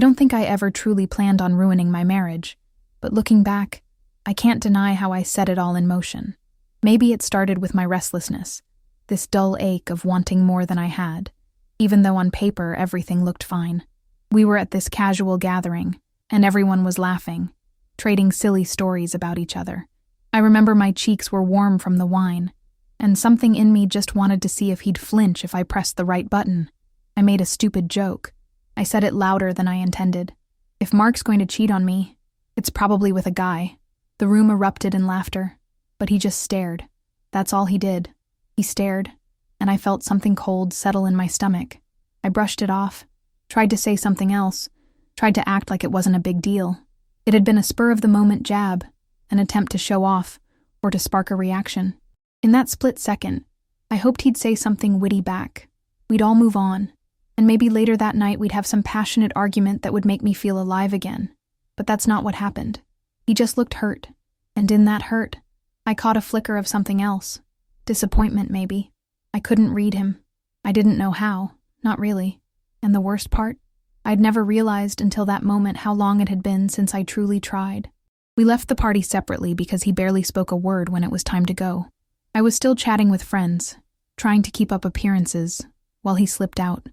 don't think I ever truly planned on ruining my marriage, but looking back, I can't deny how I set it all in motion. Maybe it started with my restlessness, this dull ache of wanting more than I had, even though on paper everything looked fine. We were at this casual gathering, and everyone was laughing, trading silly stories about each other. I remember my cheeks were warm from the wine, and something in me just wanted to see if he'd flinch if I pressed the right button. I made a stupid joke. I said it louder than I intended. If Mark's going to cheat on me, it's probably with a guy. The room erupted in laughter, but he just stared. That's all he did. He stared, and I felt something cold settle in my stomach. I brushed it off, tried to say something else, tried to act like it wasn't a big deal. It had been a spur-of-the-moment jab, an attempt to show off, or to spark a reaction. In that split second, I hoped he'd say something witty back. We'd all move on, and maybe later that night we'd have some passionate argument that would make me feel alive again. But that's not what happened. He just looked hurt, and in that hurt, I caught a flicker of something else. Disappointment, maybe. I couldn't read him. I didn't know how, not really. And the worst part? I'd never realized until that moment how long it had been since I truly tried. We left the party separately because he barely spoke a word when it was time to go. I was still chatting with friends, trying to keep up appearances, while he slipped out.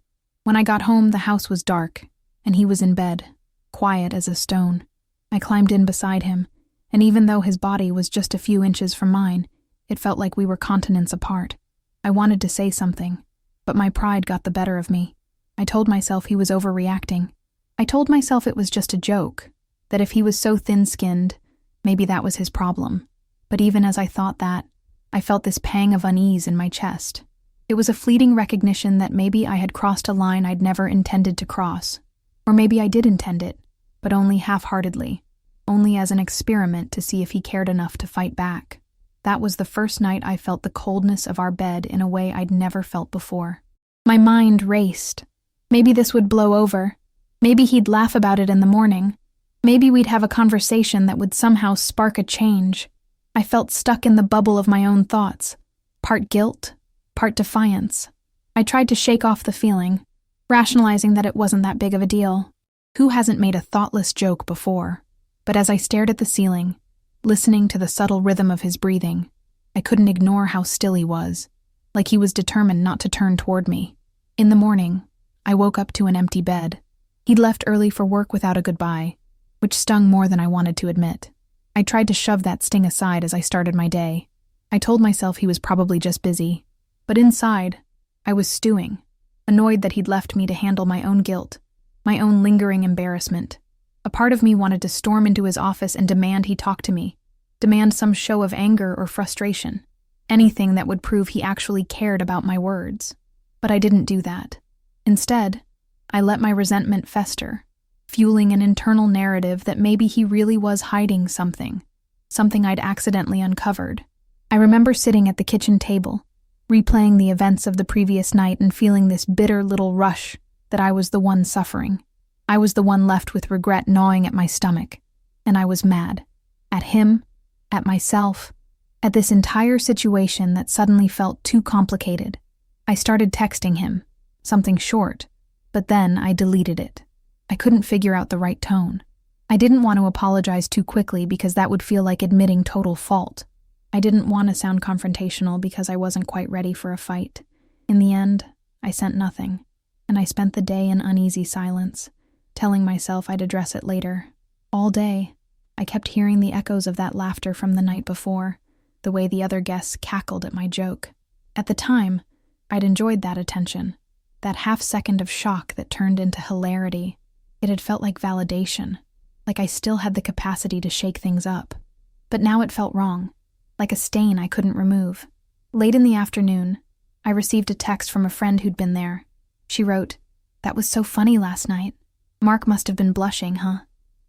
When I got home, the house was dark, and he was in bed, quiet as a stone. I climbed in beside him, and even though his body was just a few inches from mine, it felt like we were continents apart. I wanted to say something, but my pride got the better of me. I told myself he was overreacting. I told myself it was just a joke, that if he was so thin-skinned, maybe that was his problem. But even as I thought that, I felt this pang of unease in my chest. It was a fleeting recognition that maybe I had crossed a line I'd never intended to cross. Or maybe I did intend it, but only half-heartedly, only as an experiment to see if he cared enough to fight back. That was the first night I felt the coldness of our bed in a way I'd never felt before. My mind raced. Maybe this would blow over. Maybe he'd laugh about it in the morning. Maybe we'd have a conversation that would somehow spark a change. I felt stuck in the bubble of my own thoughts, part guilt, part defiance. I tried to shake off the feeling, rationalizing that it wasn't that big of a deal. Who hasn't made a thoughtless joke before? But as I stared at the ceiling, listening to the subtle rhythm of his breathing, I couldn't ignore how still he was, like he was determined not to turn toward me. In the morning, I woke up to an empty bed. He'd left early for work without a goodbye, which stung more than I wanted to admit. I tried to shove that sting aside as I started my day. I told myself he was probably just busy, but inside, I was stewing, annoyed that he'd left me to handle my own guilt, my own lingering embarrassment. A part of me wanted to storm into his office and demand he talk to me, demand some show of anger or frustration, anything that would prove he actually cared about my words. But I didn't do that. Instead, I let my resentment fester, fueling an internal narrative that maybe he really was hiding something I'd accidentally uncovered. I remember sitting at the kitchen table, replaying the events of the previous night and feeling this bitter little rush that I was the one suffering. I was the one left with regret gnawing at my stomach, and I was mad. At him, at myself, at this entire situation that suddenly felt too complicated. I started texting him, something short, but then I deleted it. I couldn't figure out the right tone. I didn't want to apologize too quickly because that would feel like admitting total fault. I didn't want to sound confrontational because I wasn't quite ready for a fight. In the end, I sent nothing, and I spent the day in uneasy silence, telling myself I'd address it later. All day, I kept hearing the echoes of that laughter from the night before, the way the other guests cackled at my joke. At the time, I'd enjoyed that attention, that half-second of shock that turned into hilarity. It had felt like validation, like I still had the capacity to shake things up. But now it felt wrong, like a stain I couldn't remove. Late in the afternoon, I received a text from a friend who'd been there. She wrote, "That was so funny last night. Mark must have been blushing, huh?"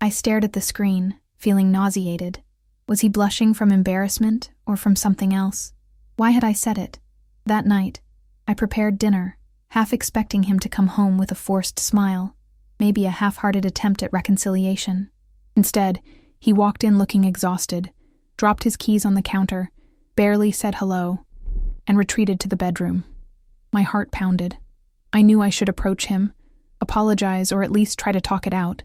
I stared at the screen, feeling nauseated. Was he blushing from embarrassment or from something else? Why had I said it? That night, I prepared dinner, half expecting him to come home with a forced smile, maybe a half-hearted attempt at reconciliation. Instead, he walked in looking exhausted, dropped his keys on the counter, barely said hello, and retreated to the bedroom. My heart pounded. I knew I should approach him, apologize, or at least try to talk it out.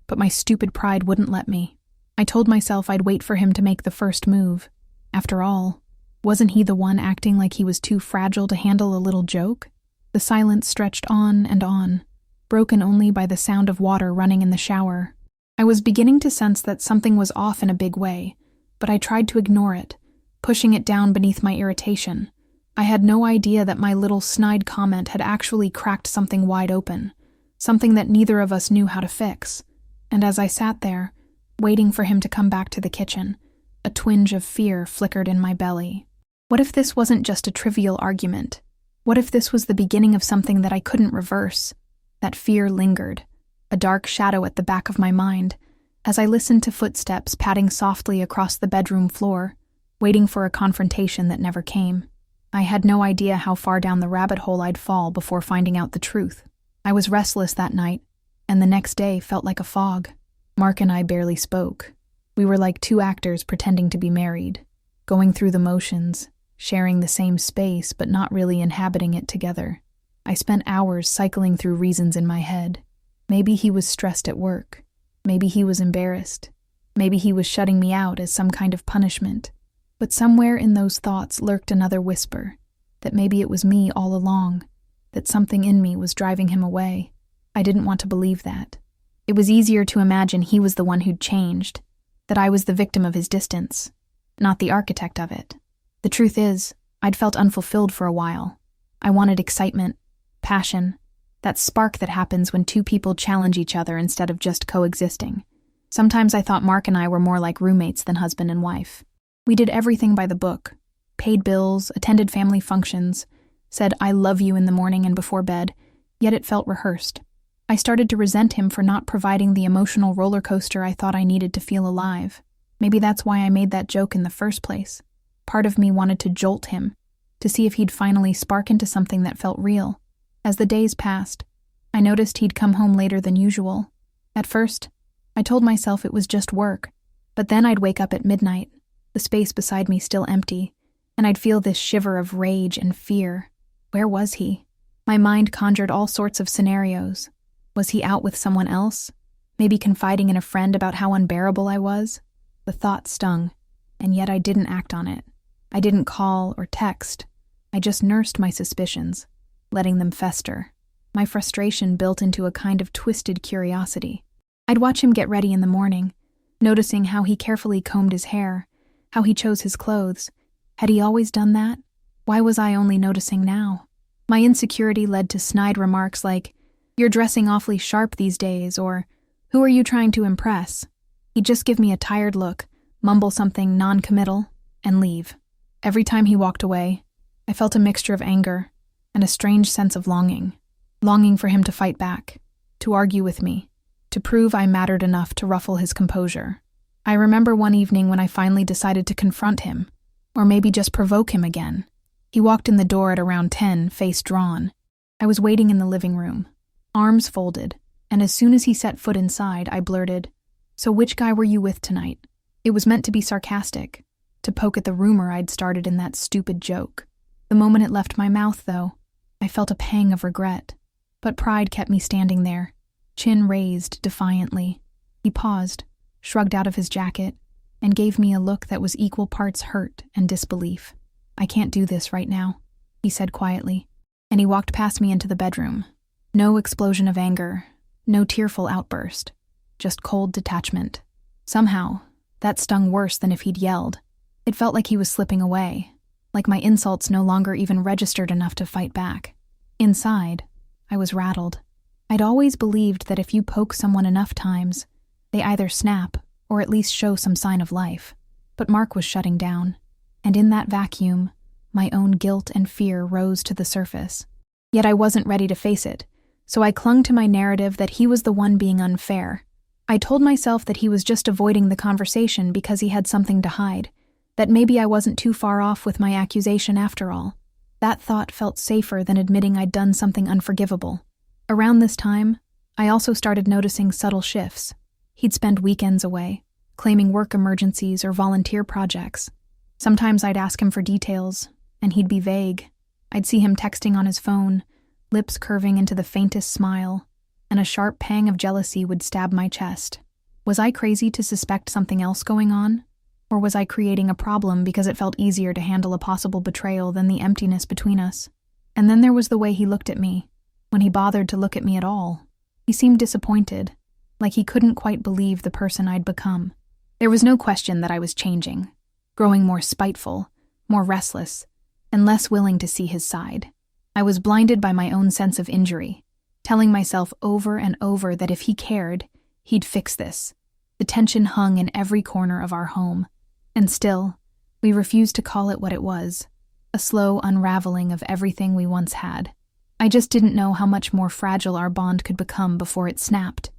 But my stupid pride wouldn't let me. I told myself I'd wait for him to make the first move. After all, wasn't he the one acting like he was too fragile to handle a little joke? The silence stretched on and on, broken only by the sound of water running in the shower. I was beginning to sense that something was off in a big way, but I tried to ignore it, pushing it down beneath my irritation. I had no idea that my little snide comment had actually cracked something wide open, something that neither of us knew how to fix. And as I sat there, waiting for him to come back to the kitchen, a twinge of fear flickered in my belly. What if this wasn't just a trivial argument? What if this was the beginning of something that I couldn't reverse? That fear lingered, a dark shadow at the back of my mind, as I listened to footsteps padding softly across the bedroom floor, waiting for a confrontation that never came. I had no idea how far down the rabbit hole I'd fall before finding out the truth. I was restless that night, and the next day felt like a fog. Mark and I barely spoke. We were like two actors pretending to be married, going through the motions, sharing the same space but not really inhabiting it together. I spent hours cycling through reasons in my head. Maybe he was stressed at work. Maybe he was embarrassed. Maybe he was shutting me out as some kind of punishment. But somewhere in those thoughts lurked another whisper, that maybe it was me all along, that something in me was driving him away. I didn't want to believe that. It was easier to imagine he was the one who'd changed, that I was the victim of his distance, not the architect of it. The truth is, I'd felt unfulfilled for a while. I wanted excitement, passion, that spark that happens when two people challenge each other instead of just coexisting. Sometimes I thought Mark and I were more like roommates than husband and wife. We did everything by the book, paid bills, attended family functions, said I love you in the morning and before bed, yet it felt rehearsed. I started to resent him for not providing the emotional roller coaster I thought I needed to feel alive. Maybe that's why I made that joke in the first place. Part of me wanted to jolt him, to see if he'd finally spark into something that felt real. As the days passed, I noticed he'd come home later than usual. At first, I told myself it was just work, but then I'd wake up at midnight, the space beside me still empty, and I'd feel this shiver of rage and fear. Where was he? My mind conjured all sorts of scenarios. Was he out with someone else? Maybe confiding in a friend about how unbearable I was? The thought stung, and yet I didn't act on it. I didn't call or text. I just nursed my suspicions, letting them fester. My frustration built into a kind of twisted curiosity. I'd watch him get ready in the morning, noticing how he carefully combed his hair, how he chose his clothes. Had he always done that? Why was I only noticing now? My insecurity led to snide remarks like, "You're dressing awfully sharp these days," or "Who are you trying to impress?" He'd just give me a tired look, mumble something non-committal, and leave. Every time he walked away, I felt a mixture of anger and a strange sense of longing for him to fight back, to argue with me, to prove I mattered enough to ruffle his composure. I remember one evening when I finally decided to confront him, or maybe just provoke him again. He walked in the door at around 10, face drawn. I was waiting in the living room, arms folded, and as soon as he set foot inside, I blurted, "So which guy were you with tonight?" It was meant to be sarcastic, to poke at the rumor I'd started in that stupid joke. The moment it left my mouth, though, I felt a pang of regret. But pride kept me standing there, chin raised defiantly. He paused, shrugged out of his jacket, and gave me a look that was equal parts hurt and disbelief. "I can't do this right now," he said quietly, and he walked past me into the bedroom. No explosion of anger, no tearful outburst, just cold detachment. Somehow, that stung worse than if he'd yelled. It felt like he was slipping away, like my insults no longer even registered enough to fight back. Inside, I was rattled. I'd always believed that if you poke someone enough times, they either snap or at least show some sign of life. But Mark was shutting down, and in that vacuum, my own guilt and fear rose to the surface. Yet I wasn't ready to face it, so I clung to my narrative that he was the one being unfair. I told myself that he was just avoiding the conversation because he had something to hide, that maybe I wasn't too far off with my accusation after all. That thought felt safer than admitting I'd done something unforgivable. Around this time, I also started noticing subtle shifts. He'd spend weekends away, claiming work emergencies or volunteer projects. Sometimes I'd ask him for details, and he'd be vague. I'd see him texting on his phone, lips curving into the faintest smile, and a sharp pang of jealousy would stab my chest. Was I crazy to suspect something else going on? Or was I creating a problem because it felt easier to handle a possible betrayal than the emptiness between us? And then there was the way he looked at me, when he bothered to look at me at all. He seemed disappointed, like he couldn't quite believe the person I'd become. There was no question that I was changing, growing more spiteful, more restless, and less willing to see his side. I was blinded by my own sense of injury, telling myself over and over that if he cared, he'd fix this. The tension hung in every corner of our home, and still, we refused to call it what it was, a slow unraveling of everything we once had. I just didn't know how much more fragile our bond could become before it snapped.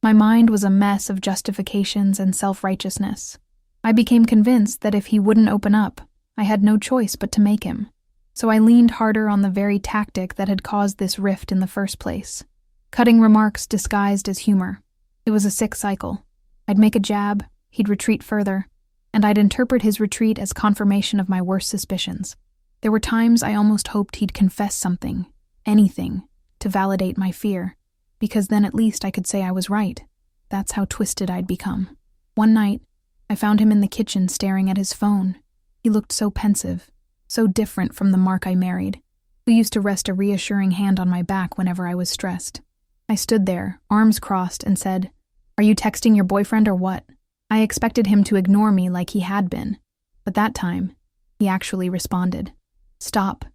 My mind was a mess of justifications and self-righteousness. I became convinced that if he wouldn't open up, I had no choice but to make him. So I leaned harder on the very tactic that had caused this rift in the first place. Cutting remarks disguised as humor. It was a sick cycle. I'd make a jab, he'd retreat further, and I'd interpret his retreat as confirmation of my worst suspicions. There were times I almost hoped he'd confess something, anything, to validate my fear, because then at least I could say I was right. That's how twisted I'd become. One night, I found him in the kitchen staring at his phone. He looked so pensive, so different from the Mark I married, who used to rest a reassuring hand on my back whenever I was stressed. I stood there, arms crossed, and said, "Are you texting your boyfriend or what?" I expected him to ignore me like he had been, but that time, he actually responded. "Stop,"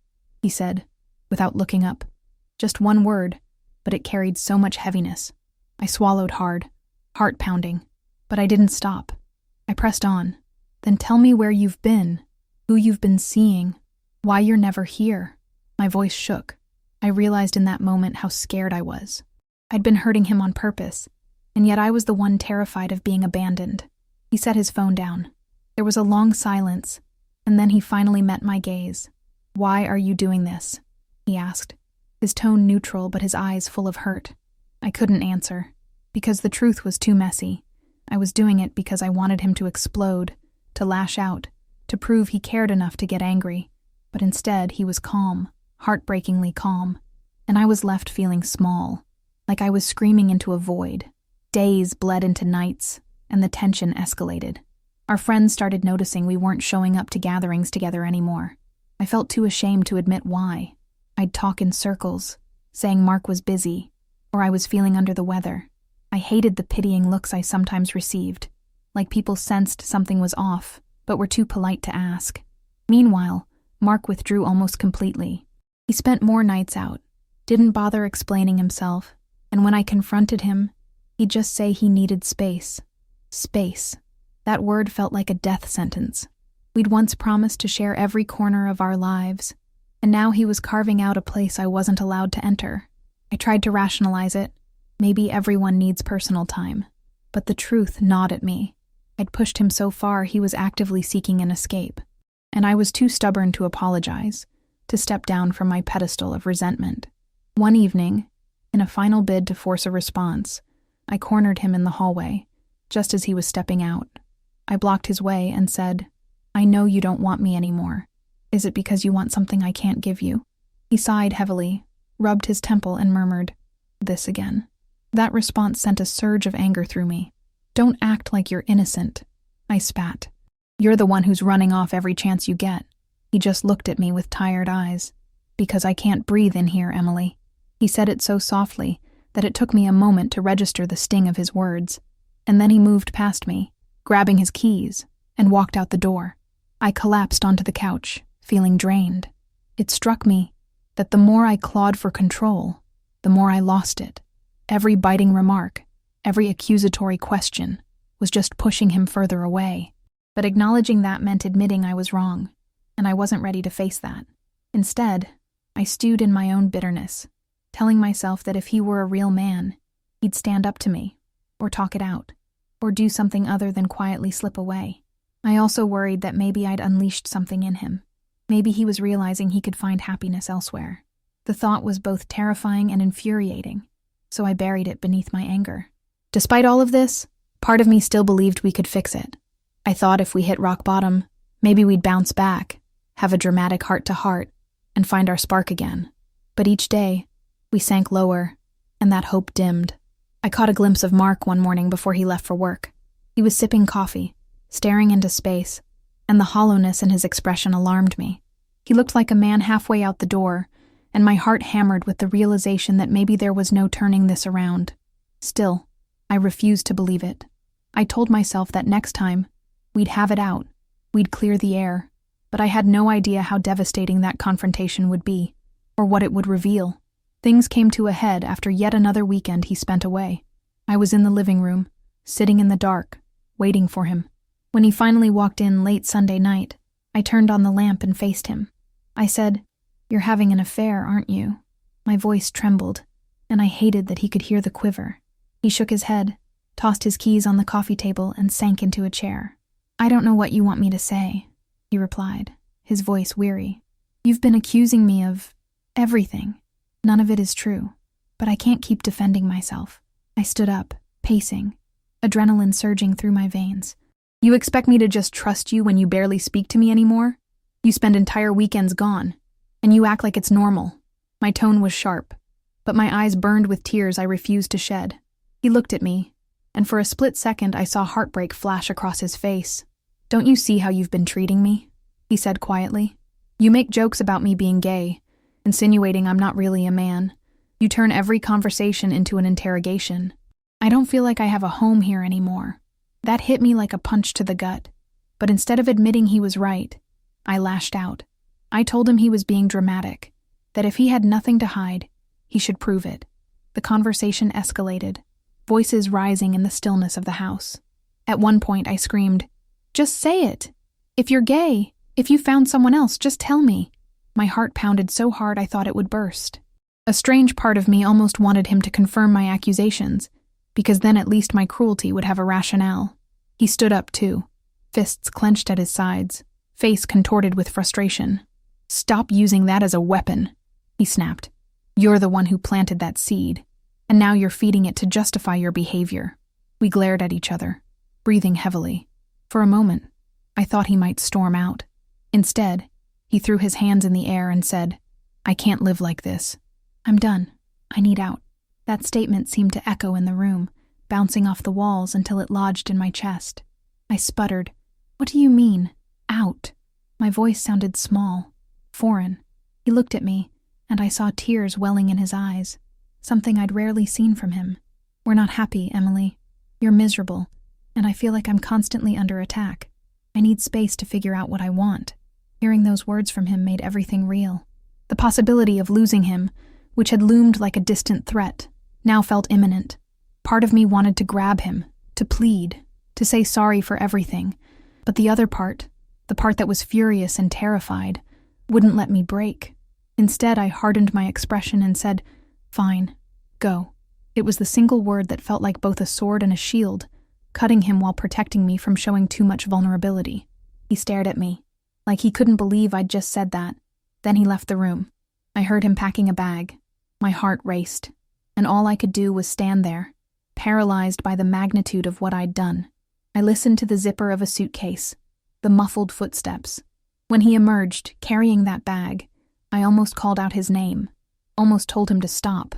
he said, without looking up. Just one word, but it carried so much heaviness. I swallowed hard, heart pounding, but I didn't stop. I pressed on. "Then tell me where you've been, who you've been seeing, why you're never here." My voice shook. I realized in that moment how scared I was. I'd been hurting him on purpose, and yet I was the one terrified of being abandoned. He set his phone down. There was a long silence, and then he finally met my gaze. "Why are you doing this?" he asked, his tone neutral but his eyes full of hurt. I couldn't answer, because the truth was too messy. I was doing it because I wanted him to explode, to lash out, to prove he cared enough to get angry. But instead, he was calm, heartbreakingly calm, and I was left feeling small, like I was screaming into a void. Days bled into nights, and the tension escalated. Our friends started noticing we weren't showing up to gatherings together anymore. I felt too ashamed to admit why. I'd talk in circles, saying Mark was busy, or I was feeling under the weather. I hated the pitying looks I sometimes received, like people sensed something was off, but were too polite to ask. Meanwhile, Mark withdrew almost completely. He spent more nights out, didn't bother explaining himself, and when I confronted him, he'd just say he needed space. Space. That word felt like a death sentence. We'd once promised to share every corner of our lives, and now he was carving out a place I wasn't allowed to enter. I tried to rationalize it. Maybe everyone needs personal time. But the truth gnawed at me. I'd pushed him so far he was actively seeking an escape, and I was too stubborn to apologize, to step down from my pedestal of resentment. One evening, in a final bid to force a response, I cornered him in the hallway, just as he was stepping out. I blocked his way and said, "I know you don't want me anymore. Is it because you want something I can't give you?" He sighed heavily, rubbed his temple, and murmured, "This again." That response sent a surge of anger through me. "Don't act like you're innocent," I spat. "You're the one who's running off every chance you get." He just looked at me with tired eyes. "Because I can't breathe in here, Emily." He said it so softly that it took me a moment to register the sting of his words. And then he moved past me, grabbing his keys, and walked out the door. I collapsed onto the couch, feeling drained. It struck me that the more I clawed for control, the more I lost it. Every biting remark, every accusatory question, was just pushing him further away. But acknowledging that meant admitting I was wrong, and I wasn't ready to face that. Instead, I stewed in my own bitterness, telling myself that if he were a real man, he'd stand up to me, or talk it out, or do something other than quietly slip away. I also worried that maybe I'd unleashed something in him. Maybe he was realizing he could find happiness elsewhere. The thought was both terrifying and infuriating, so I buried it beneath my anger. Despite all of this, part of me still believed we could fix it. I thought if we hit rock bottom, maybe we'd bounce back, have a dramatic heart-to-heart, and find our spark again. But each day, we sank lower, and that hope dimmed. I caught a glimpse of Mark one morning before he left for work. He was sipping coffee, staring into space, and the hollowness in his expression alarmed me. He looked like a man halfway out the door, and my heart hammered with the realization that maybe there was no turning this around. Still, I refused to believe it. I told myself that next time, we'd have it out, we'd clear the air, but I had no idea how devastating that confrontation would be, or what it would reveal. Things came to a head after yet another weekend he spent away. I was in the living room, sitting in the dark, waiting for him. When he finally walked in late Sunday night, I turned on the lamp and faced him. I said, "You're having an affair, aren't you?" My voice trembled, and I hated that he could hear the quiver. He shook his head, tossed his keys on the coffee table, and sank into a chair. "I don't know what you want me to say," he replied, his voice weary. "You've been accusing me of everything. None of it is true, but I can't keep defending myself." I stood up, pacing, adrenaline surging through my veins. "You expect me to just trust you when you barely speak to me anymore? You spend entire weekends gone, and you act like it's normal." My tone was sharp, but my eyes burned with tears I refused to shed. He looked at me, and for a split second I saw heartbreak flash across his face. "Don't you see how you've been treating me?" he said quietly. "You make jokes about me being gay, insinuating I'm not really a man. You turn every conversation into an interrogation. I don't feel like I have a home here anymore." That hit me like a punch to the gut, but instead of admitting he was right, I lashed out. I told him he was being dramatic, that if he had nothing to hide, he should prove it. The conversation escalated, voices rising in the stillness of the house. At one point I screamed, "Just say it! If you're gay, if you found someone else, just tell me." My heart pounded so hard I thought it would burst. A strange part of me almost wanted him to confirm my accusations, because then at least my cruelty would have a rationale. He stood up too, fists clenched at his sides, face contorted with frustration. "Stop using that as a weapon," he snapped. "You're the one who planted that seed, and now you're feeding it to justify your behavior." We glared at each other, breathing heavily. For a moment, I thought he might storm out. Instead, he threw his hands in the air and said, "I can't live like this. I'm done. I need out." That statement seemed to echo in the room, bouncing off the walls until it lodged in my chest. I sputtered, "What do you mean, out?" My voice sounded small, foreign. He looked at me, and I saw tears welling in his eyes, something I'd rarely seen from him. "We're not happy, Emily. You're miserable, and I feel like I'm constantly under attack. I need space to figure out what I want." Hearing those words from him made everything real. The possibility of losing him, which had loomed like a distant threat, now felt imminent. Part of me wanted to grab him, to plead, to say sorry for everything, but the other part, the part that was furious and terrified, wouldn't let me break. Instead, I hardened my expression and said, "Fine, go." It was the single word that felt like both a sword and a shield, cutting him while protecting me from showing too much vulnerability. He stared at me, like he couldn't believe I'd just said that. Then he left the room. I heard him packing a bag. My heart raced, and all I could do was stand there, paralyzed by the magnitude of what I'd done. I listened to the zipper of a suitcase, the muffled footsteps. When he emerged, carrying that bag, I almost called out his name, almost told him to stop,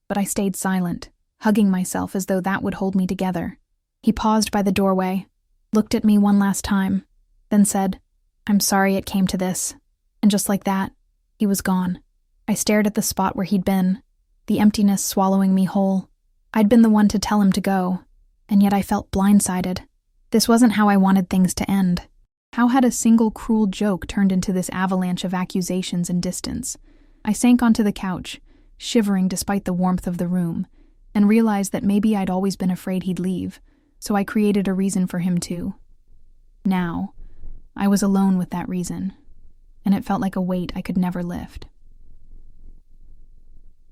but I stayed silent, hugging myself as though that would hold me together. He paused by the doorway, looked at me one last time, then said, "I'm sorry it came to this." And just like that, he was gone. I stared at the spot where he'd been, the emptiness swallowing me whole. I'd been the one to tell him to go, and yet I felt blindsided. This wasn't how I wanted things to end. How had a single cruel joke turned into this avalanche of accusations and distance? I sank onto the couch, shivering despite the warmth of the room, and realized that maybe I'd always been afraid he'd leave, so I created a reason for him to. Now, I was alone with that reason, and it felt like a weight I could never lift.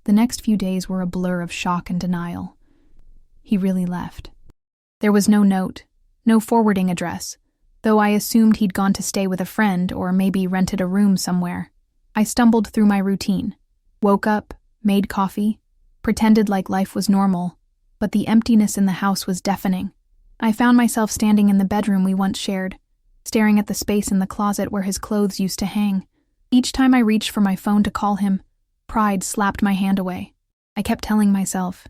The next few days were a blur of shock and denial. He really left. There was no note, no forwarding address, though I assumed he'd gone to stay with a friend or maybe rented a room somewhere. I stumbled through my routine, woke up, made coffee, pretended like life was normal, but the emptiness in the house was deafening. I found myself standing in the bedroom we once shared, staring at the space in the closet where his clothes used to hang. Each time I reached for my phone to call him, pride slapped my hand away. I kept telling myself,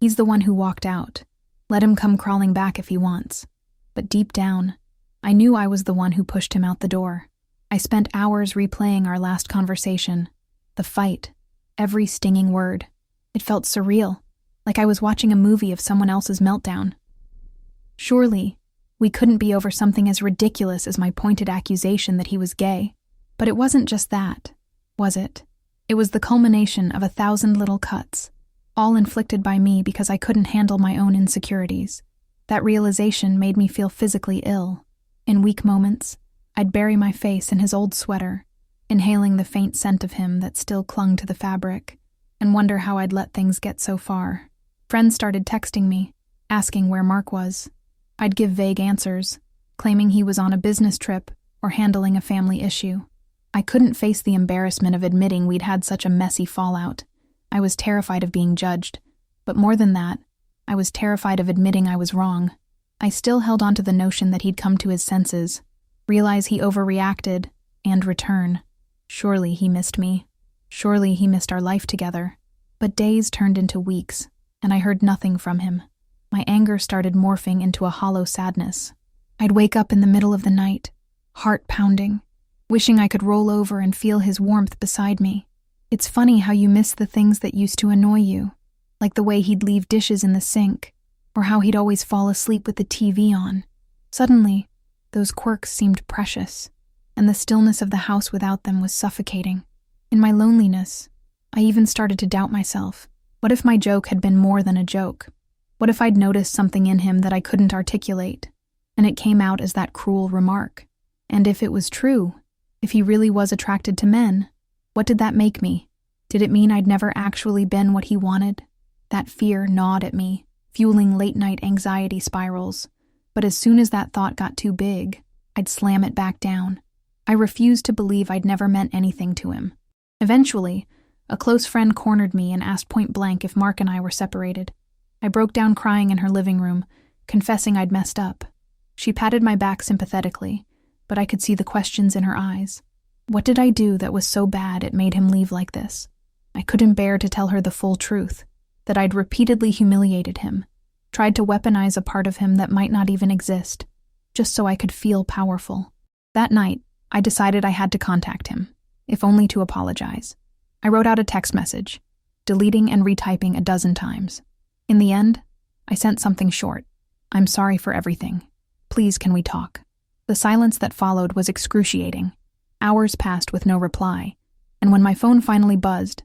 he's the one who walked out. Let him come crawling back if he wants. But deep down, I knew I was the one who pushed him out the door. I spent hours replaying our last conversation, the fight, every stinging word. It felt surreal, like I was watching a movie of someone else's meltdown. Surely, we couldn't be over something as ridiculous as my pointed accusation that he was gay. But it wasn't just that, was it? It was the culmination of 1,000 little cuts, all inflicted by me because I couldn't handle my own insecurities. That realization made me feel physically ill. In weak moments, I'd bury my face in his old sweater, inhaling the faint scent of him that still clung to the fabric, and wonder how I'd let things get so far. Friends started texting me, asking where Mark was. I'd give vague answers, claiming he was on a business trip or handling a family issue. I couldn't face the embarrassment of admitting we'd had such a messy fallout. I was terrified of being judged, but more than that, I was terrified of admitting I was wrong. I still held on to the notion that he'd come to his senses, realize he overreacted, and return. Surely he missed me. Surely he missed our life together. But days turned into weeks, and I heard nothing from him. My anger started morphing into a hollow sadness. I'd wake up in the middle of the night, heart pounding, wishing I could roll over and feel his warmth beside me. It's funny how you miss the things that used to annoy you, like the way he'd leave dishes in the sink, or how he'd always fall asleep with the TV on. Suddenly, those quirks seemed precious, and the stillness of the house without them was suffocating. In my loneliness, I even started to doubt myself. What if my joke had been more than a joke? What if I'd noticed something in him that I couldn't articulate, and it came out as that cruel remark? And if it was true, if he really was attracted to men, what did that make me? Did it mean I'd never actually been what he wanted? That fear gnawed at me, fueling late-night anxiety spirals. But as soon as that thought got too big, I'd slam it back down. I refused to believe I'd never meant anything to him. Eventually, a close friend cornered me and asked point blank if Mark and I were separated. I broke down crying in her living room, confessing I'd messed up. She patted my back sympathetically, but I could see the questions in her eyes. What did I do that was so bad it made him leave like this? I couldn't bear to tell her the full truth, that I'd repeatedly humiliated him, tried to weaponize a part of him that might not even exist, just so I could feel powerful. That night, I decided I had to contact him, if only to apologize. I wrote out a text message, deleting and retyping 12 times. In the end, I sent something short. I'm sorry for everything. Please, can we talk? The silence that followed was excruciating. Hours passed with no reply, and when my phone finally buzzed,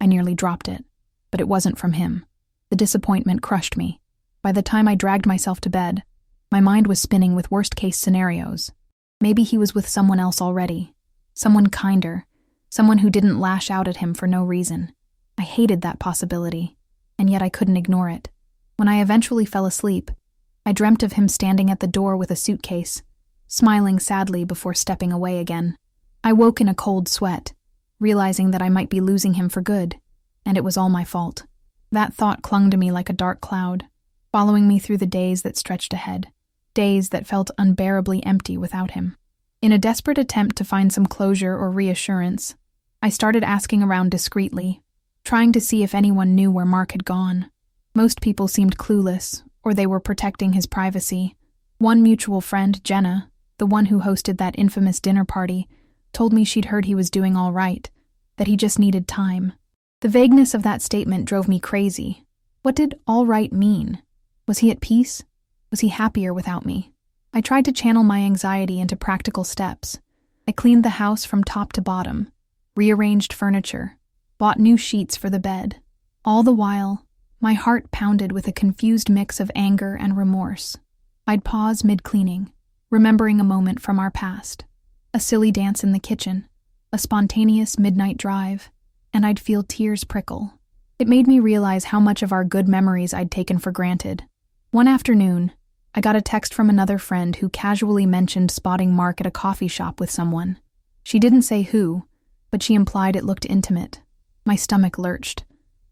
I nearly dropped it. But it wasn't from him. The disappointment crushed me. By the time I dragged myself to bed, my mind was spinning with worst-case scenarios. Maybe he was with someone else already. Someone kinder. Someone who didn't lash out at him for no reason. I hated that possibility, and yet I couldn't ignore it. When I eventually fell asleep, I dreamt of him standing at the door with a suitcase, smiling sadly before stepping away again. I woke in a cold sweat, realizing that I might be losing him for good, and it was all my fault. That thought clung to me like a dark cloud, following me through the days that stretched ahead, days that felt unbearably empty without him. In a desperate attempt to find some closure or reassurance, I started asking around discreetly, trying to see if anyone knew where Mark had gone. Most people seemed clueless, or they were protecting his privacy. One mutual friend, Jenna, the one who hosted that infamous dinner party, told me she'd heard he was doing all right, that he just needed time. The vagueness of that statement drove me crazy. What did all right mean? Was he at peace? Was he happier without me? I tried to channel my anxiety into practical steps. I cleaned the house from top to bottom, rearranged furniture, bought new sheets for the bed. All the while, my heart pounded with a confused mix of anger and remorse. I'd pause mid-cleaning, remembering a moment from our past. A silly dance in the kitchen, a spontaneous midnight drive, and I'd feel tears prickle. It made me realize how much of our good memories I'd taken for granted. One afternoon, I got a text from another friend who casually mentioned spotting Mark at a coffee shop with someone. She didn't say who, but she implied it looked intimate. My stomach lurched.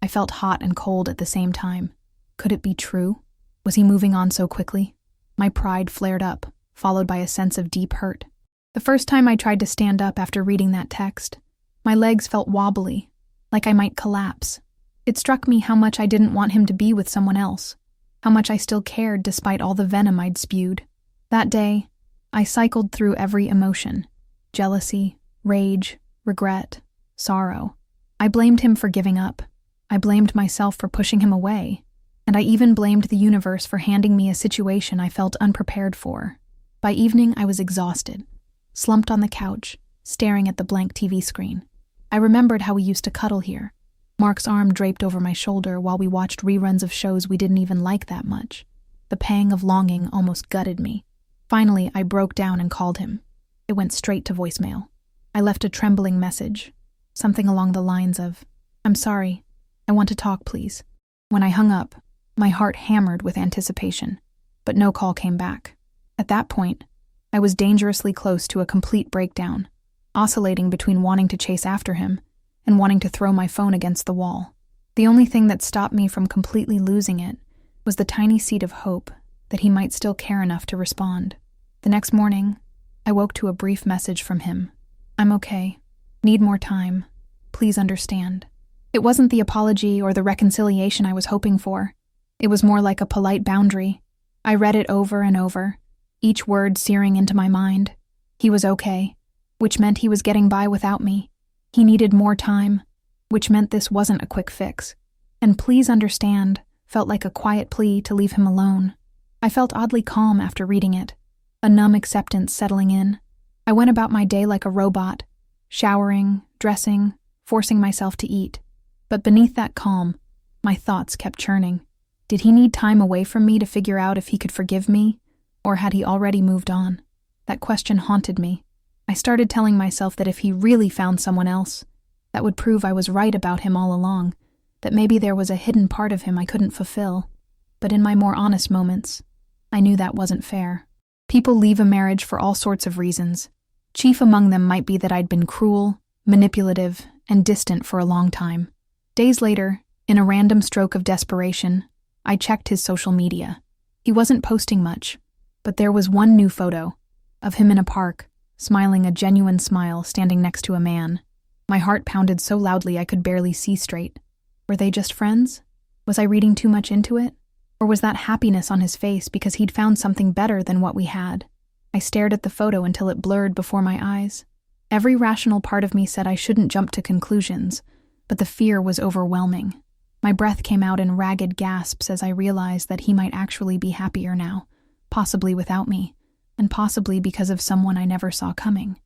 I felt hot and cold at the same time. Could it be true? Was he moving on so quickly? My pride flared up, followed by a sense of deep hurt. The first time I tried to stand up after reading that text, my legs felt wobbly, like I might collapse. It struck me how much I didn't want him to be with someone else, how much I still cared despite all the venom I'd spewed. That day, I cycled through every emotion: jealousy, rage, regret, sorrow. I blamed him for giving up. I blamed myself for pushing him away. And I even blamed the universe for handing me a situation I felt unprepared for. By evening, I was exhausted, slumped on the couch, staring at the blank TV screen. I remembered how we used to cuddle here, Mark's arm draped over my shoulder while we watched reruns of shows we didn't even like that much. The pang of longing almost gutted me. Finally, I broke down and called him. It went straight to voicemail. I left a trembling message, something along the lines of, "I'm sorry, I want to talk, please." When I hung up, my heart hammered with anticipation, but no call came back. At that point, I was dangerously close to a complete breakdown, oscillating between wanting to chase after him and wanting to throw my phone against the wall. The only thing that stopped me from completely losing it was the tiny seed of hope that he might still care enough to respond. The next morning, I woke to a brief message from him. "I'm okay. Need more time. Please understand." It wasn't the apology or the reconciliation I was hoping for. It was more like a polite boundary. I read it over and over, each word searing into my mind. He was okay, which meant he was getting by without me. He needed more time, which meant this wasn't a quick fix. And "please understand" felt like a quiet plea to leave him alone. I felt oddly calm after reading it, a numb acceptance settling in. I went about my day like a robot, showering, dressing, forcing myself to eat. But beneath that calm, my thoughts kept churning. Did he need time away from me to figure out if he could forgive me, or had he already moved on? That question haunted me. I started telling myself that if he really found someone else, that would prove I was right about him all along, that maybe there was a hidden part of him I couldn't fulfill. But in my more honest moments, I knew that wasn't fair. People leave a marriage for all sorts of reasons. Chief among them might be that I'd been cruel, manipulative, and distant for a long time. Days later, in a random stroke of desperation, I checked his social media. He wasn't posting much, but there was one new photo of him in a park, smiling a genuine smile standing next to a man. My heart pounded so loudly I could barely see straight. Were they just friends? Was I reading too much into it? Or was that happiness on his face because he'd found something better than what we had? I stared at the photo until it blurred before my eyes. Every rational part of me said I shouldn't jump to conclusions, but the fear was overwhelming. My breath came out in ragged gasps as I realized that he might actually be happier now, possibly without me, and possibly because of someone I never saw coming.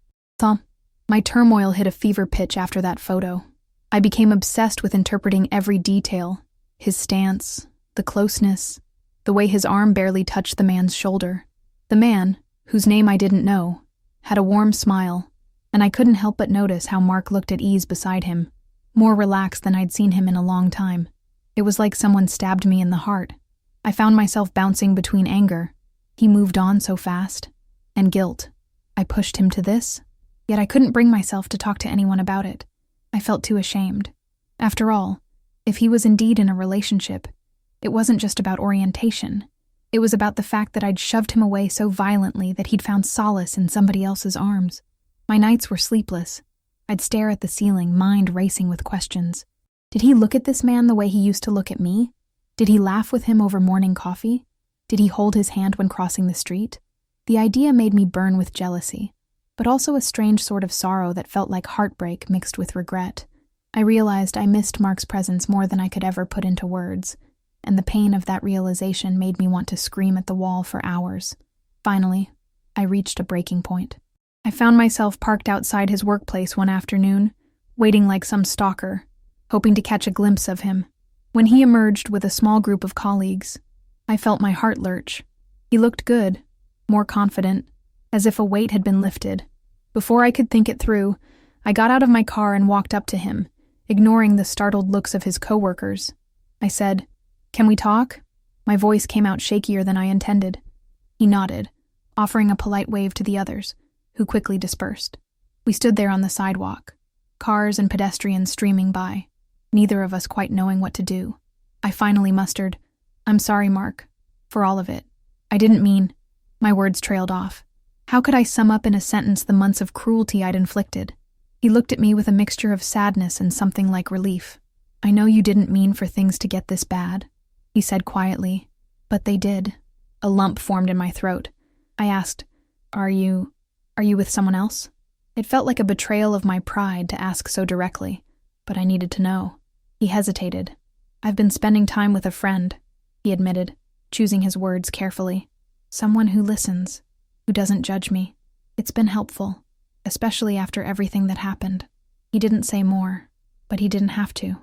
My turmoil hit a fever pitch after that photo. I became obsessed with interpreting every detail: his stance, the closeness, the way his arm barely touched the man's shoulder. The man, whose name I didn't know, had a warm smile, and I couldn't help but notice how Mark looked at ease beside him, more relaxed than I'd seen him in a long time. It was like someone stabbed me in the heart. I found myself bouncing between anger — he moved on so fast — and guilt. I pushed him to this, yet I couldn't bring myself to talk to anyone about it. I felt too ashamed. After all, if he was indeed in a relationship, it wasn't just about orientation. It was about the fact that I'd shoved him away so violently that he'd found solace in somebody else's arms. My nights were sleepless. I'd stare at the ceiling, mind racing with questions. Did he look at this man the way he used to look at me? Did he laugh with him over morning coffee? Did he hold his hand when crossing the street? The idea made me burn with jealousy, but also a strange sort of sorrow that felt like heartbreak mixed with regret. I realized I missed Mark's presence more than I could ever put into words, and the pain of that realization made me want to scream at the wall for hours. Finally, I reached a breaking point. I found myself parked outside his workplace one afternoon, waiting like some stalker, hoping to catch a glimpse of him. When he emerged with a small group of colleagues, I felt my heart lurch. He looked good, more confident, as if a weight had been lifted. Before I could think it through, I got out of my car and walked up to him, ignoring the startled looks of his coworkers. I said, "Can we talk?" My voice came out shakier than I intended. He nodded, offering a polite wave to the others, who quickly dispersed. We stood there on the sidewalk, cars and pedestrians streaming by, neither of us quite knowing what to do. I finally mustered, "I'm sorry, Mark, for all of it. I didn't mean—" My words trailed off. How could I sum up in a sentence the months of cruelty I'd inflicted? He looked at me with a mixture of sadness and something like relief. I know you didn't mean for things to get this bad, he said quietly, but they did. A lump formed in my throat. I asked, Are you with someone else? It felt like a betrayal of my pride to ask so directly, but I needed to know. He hesitated. I've been spending time with a friend, he admitted, choosing his words carefully. Someone who listens, who doesn't judge me. It's been helpful, especially after everything that happened. He didn't say more, but he didn't have to.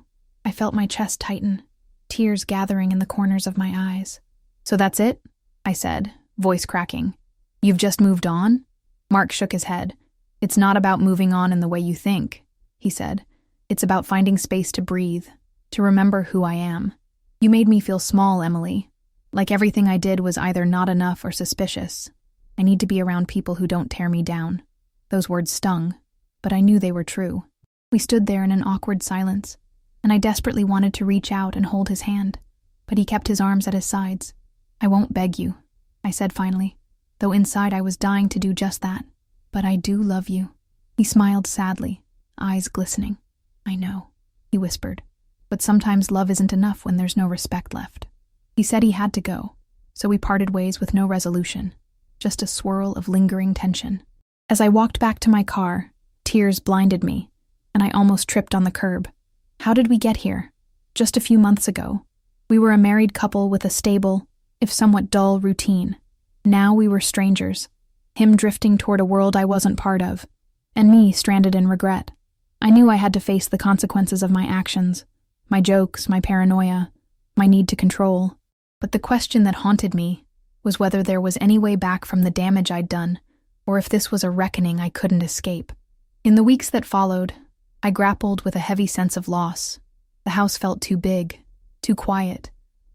I felt my chest tighten, tears gathering in the corners of my eyes. So that's it? I said, voice cracking. You've just moved on? Mark shook his head. It's not about moving on in the way you think, he said. It's about finding space to breathe, to remember who I am. You made me feel small, Emily. Like everything I did was either not enough or suspicious. I need to be around people who don't tear me down. Those words stung, but I knew they were true. We stood there in an awkward silence, and I desperately wanted to reach out and hold his hand, but he kept his arms at his sides. I won't beg you, I said finally, though inside I was dying to do just that. But I do love you. He smiled sadly, eyes glistening. I know, he whispered, but sometimes love isn't enough when there's no respect left. He said he had to go, so we parted ways with no resolution, just a swirl of lingering tension. As I walked back to my car, tears blinded me, and I almost tripped on the curb. How did we get here? Just a few months ago, we were a married couple with a stable, if somewhat dull, routine. Now we were strangers, him drifting toward a world I wasn't part of, and me stranded in regret. I knew I had to face the consequences of my actions, my jokes, my paranoia, my need to control. But the question that haunted me was whether there was any way back from the damage I'd done, or if this was a reckoning I couldn't escape. In the weeks that followed, I grappled with a heavy sense of loss. The house felt too big, too quiet,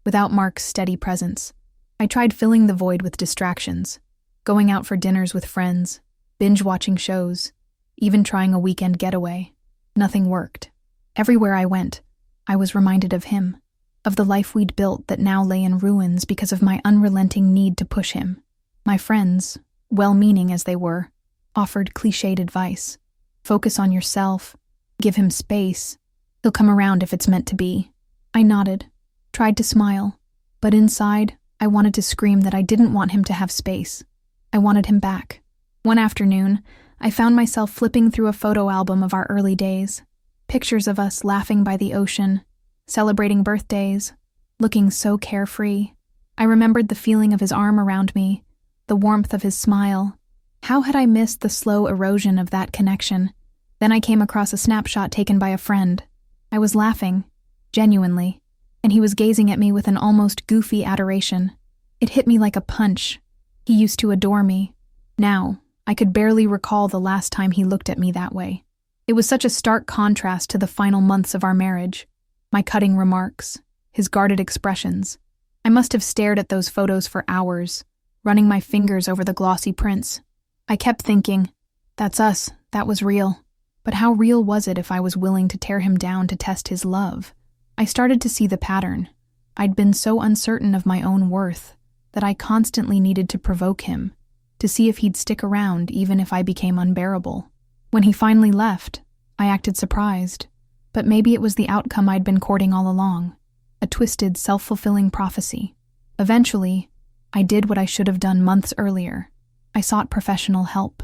without Mark's steady presence. I tried filling the void with distractions, going out for dinners with friends, binge-watching shows, even trying a weekend getaway. Nothing worked. Everywhere I went, I was reminded of him, of the life we'd built that now lay in ruins because of my unrelenting need to push him. My friends, well-meaning as they were, offered cliched advice. Focus on yourself, give him space. He'll come around if it's meant to be. I nodded, tried to smile, but inside, I wanted to scream that I didn't want him to have space. I wanted him back. One afternoon, I found myself flipping through a photo album of our early days, pictures of us laughing by the ocean, celebrating birthdays, looking so carefree. I remembered the feeling of his arm around me, the warmth of his smile. How had I missed the slow erosion of that connection? Then I came across a snapshot taken by a friend. I was laughing, genuinely, and he was gazing at me with an almost goofy adoration. It hit me like a punch. He used to adore me. Now, I could barely recall the last time he looked at me that way. It was such a stark contrast to the final months of our marriage. My cutting remarks, his guarded expressions. I must have stared at those photos for hours, running my fingers over the glossy prints. I kept thinking, that's us, that was real. But how real was it if I was willing to tear him down to test his love? I started to see the pattern. I'd been so uncertain of my own worth that I constantly needed to provoke him, to see if he'd stick around even if I became unbearable. When he finally left, I acted surprised, but maybe it was the outcome I'd been courting all along, a twisted, self-fulfilling prophecy. Eventually, I did what I should have done months earlier. I sought professional help.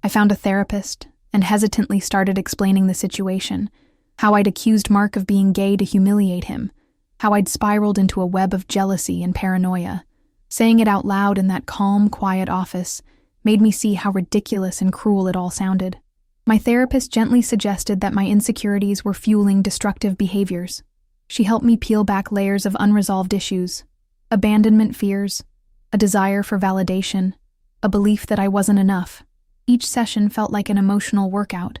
I found a therapist and hesitantly started explaining the situation, how I'd accused Mark of being gay to humiliate him, how I'd spiraled into a web of jealousy and paranoia. Saying it out loud in that calm, quiet office made me see how ridiculous and cruel it all sounded. My therapist gently suggested that my insecurities were fueling destructive behaviors. She helped me peel back layers of unresolved issues, abandonment fears, a desire for validation, a belief that I wasn't enough. Each session felt like an emotional workout,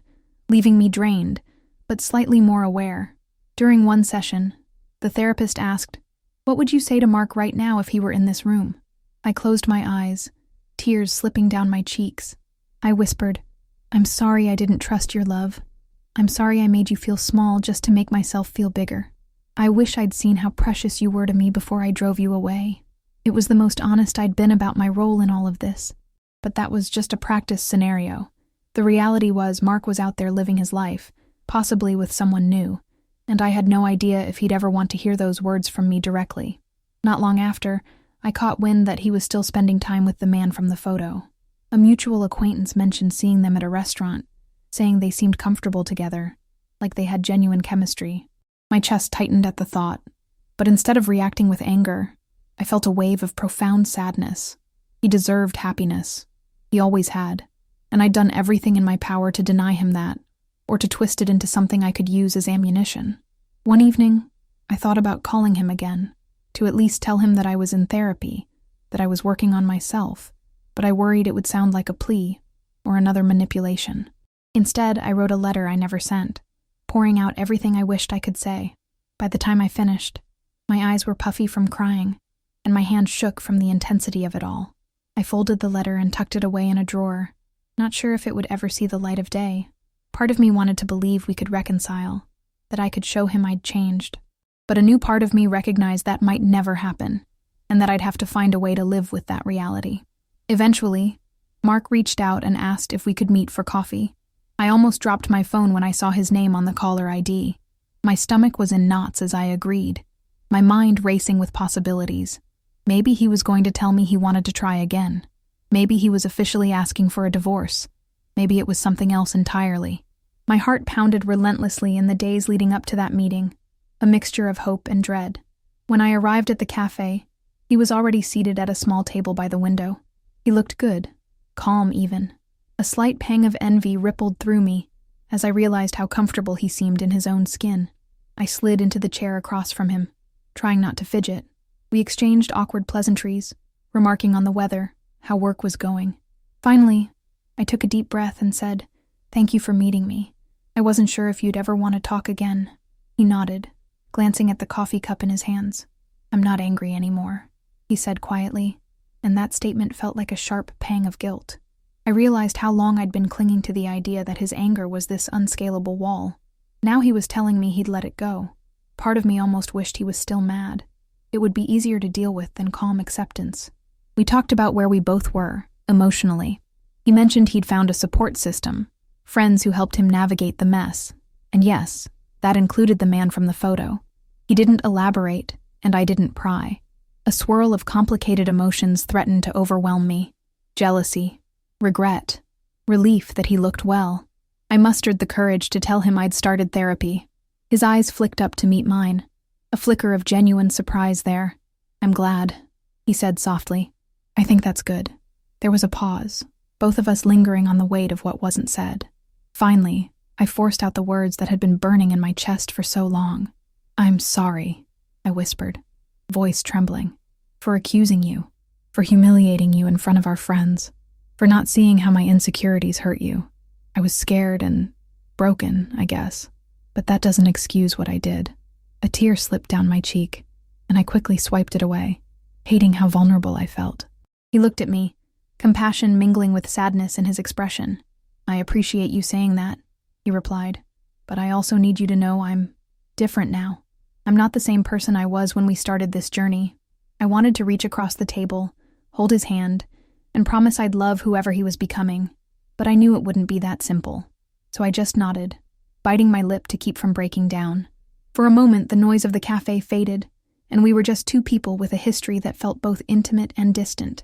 leaving me drained, but slightly more aware. During one session, the therapist asked, "What would you say to Mark right now if he were in this room?" I closed my eyes, tears slipping down my cheeks. I whispered, "I'm sorry I didn't trust your love. I'm sorry I made you feel small just to make myself feel bigger. I wish I'd seen how precious you were to me before I drove you away." It was the most honest I'd been about my role in all of this. But that was just a practice scenario. The reality was Mark was out there living his life, possibly with someone new. and I had no idea if he'd ever want to hear those words from me directly. Not long after, I caught wind that he was still spending time with the man from the photo. A mutual acquaintance mentioned seeing them at a restaurant, saying they seemed comfortable together, like they had genuine chemistry. My chest tightened at the thought, but instead of reacting with anger, I felt a wave of profound sadness. He deserved happiness. He always had, and I'd done everything in my power to deny him that, or to twist it into something I could use as ammunition. One evening, I thought about calling him again, to at least tell him that I was in therapy, that I was working on myself, but I worried it would sound like a plea or another manipulation. Instead, I wrote a letter I never sent, pouring out everything I wished I could say. By the time I finished, my eyes were puffy from crying, and my hand shook from the intensity of it all. I folded the letter and tucked it away in a drawer, not sure if it would ever see the light of day. Part of me wanted to believe we could reconcile, that I could show him I'd changed. But a new part of me recognized that might never happen, and that I'd have to find a way to live with that reality. Eventually, Mark reached out and asked if we could meet for coffee. I almost dropped my phone when I saw his name on the caller ID. My stomach was in knots as I agreed, my mind racing with possibilities. Maybe he was going to tell me he wanted to try again. Maybe he was officially asking for a divorce. Maybe it was something else entirely. My heart pounded relentlessly in the days leading up to that meeting, a mixture of hope and dread. When I arrived at the cafe, he was already seated at a small table by the window. He looked good, calm even. A slight pang of envy rippled through me as I realized how comfortable he seemed in his own skin. I slid into the chair across from him, trying not to fidget. We exchanged awkward pleasantries, remarking on the weather, how work was going. Finally, I took a deep breath and said, "Thank you for meeting me. I wasn't sure if you'd ever want to talk again." He nodded, glancing at the coffee cup in his hands. "I'm not angry anymore," he said quietly, and that statement felt like a sharp pang of guilt. I realized how long I'd been clinging to the idea that his anger was this unscalable wall. Now he was telling me he'd let it go. Part of me almost wished he was still mad. It would be easier to deal with than calm acceptance. We talked about where we both were, emotionally. He mentioned he'd found a support system, friends who helped him navigate the mess. And yes, that included the man from the photo. He didn't elaborate, and I didn't pry. A swirl of complicated emotions threatened to overwhelm me. Jealousy, regret, relief that he looked well. I mustered the courage to tell him I'd started therapy. His eyes flicked up to meet mine, a flicker of genuine surprise there. "I'm glad," he said softly. "I think that's good." There was a pause, both of us lingering on the weight of what wasn't said. Finally, I forced out the words that had been burning in my chest for so long. "I'm sorry," I whispered, voice trembling, "for accusing you, for humiliating you in front of our friends, for not seeing how my insecurities hurt you. I was scared and broken, I guess, but that doesn't excuse what I did." A tear slipped down my cheek, and I quickly swiped it away, hating how vulnerable I felt. He looked at me, compassion mingling with sadness in his expression. "I appreciate you saying that," he replied, "but I also need you to know I'm different now. I'm not the same person I was when we started this journey." I wanted to reach across the table, hold his hand, and promise I'd love whoever he was becoming, but I knew it wouldn't be that simple. So I just nodded, biting my lip to keep from breaking down. For a moment, the noise of the cafe faded, and we were just two people with a history that felt both intimate and distant.